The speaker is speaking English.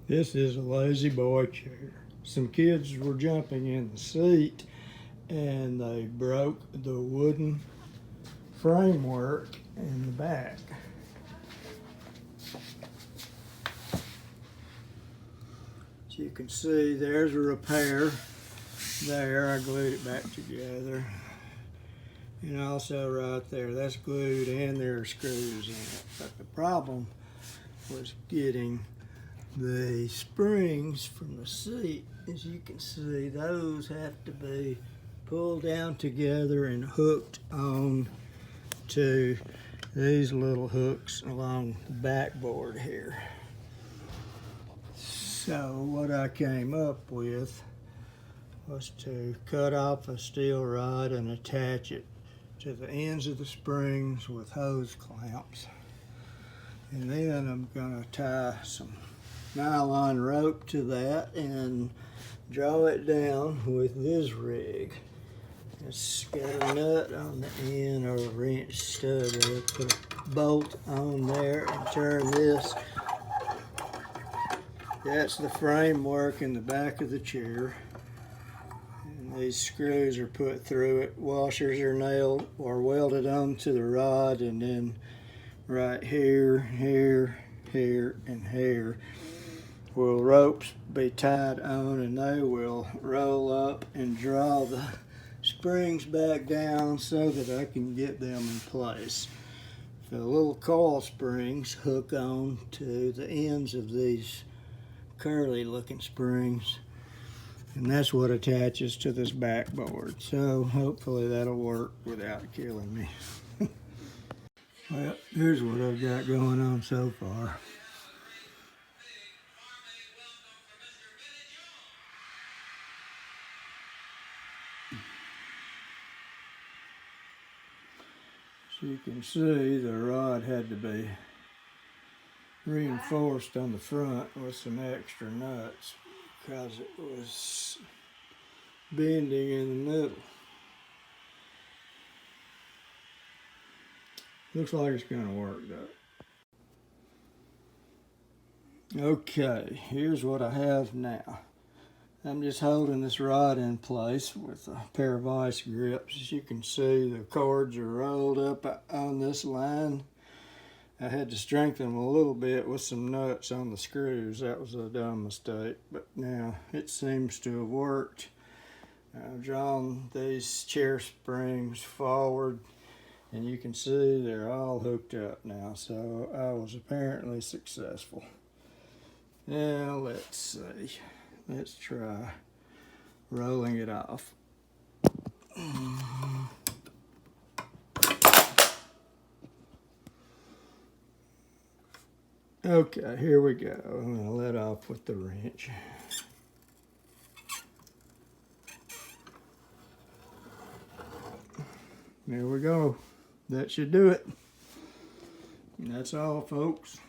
This is a Lazyboy chair. Some kids were jumping in the seat and they broke the wooden framework in the back. As you can see, there's a repair there. I glued it back together. And also right there, that's glued and there are screws in it. But the problem was getting the springs from the seat. As you can see, those have to be pulled down together and hooked on to these little hooks along the backboard here. So what I came up with was to cut off a steel rod and attach it to the ends of the springs with hose clamps. And then I'm gonna tie some nylon rope to that and draw it down with this rig. It's got a nut on the end or a wrench stud. I'll put a bolt on there and turn this. That's the framework in the back of the chair. And these screws are put through it. Washers are nailed or welded onto the rod, and then right here, here, here, and here will ropes be tied on, and they will roll up and draw the springs back down so that I can get them in place. The little coil springs hook on to the ends of these curly looking springs, and that's what attaches to this backboard. So hopefully that'll work without killing me. Well, here's what I've got going on so far. So you can see the rod had to be reinforced on the front with some extra nuts because it was bending in the middle. Looks like it's going to work though. Okay, here's what I have now. I'm just holding this rod in place with a pair of vice grips. As you can see, the cords are rolled up on this line. I had to strengthen them a little bit with some nuts on the screws. That was a dumb mistake, but now it seems to have worked. I've drawn these chair springs forward, and you can see they're all hooked up now, so I was apparently successful. Now let's see. Let's try rolling it off. Okay, here we go. I'm going to let off with the wrench. There we go. That should do it. And that's all, folks.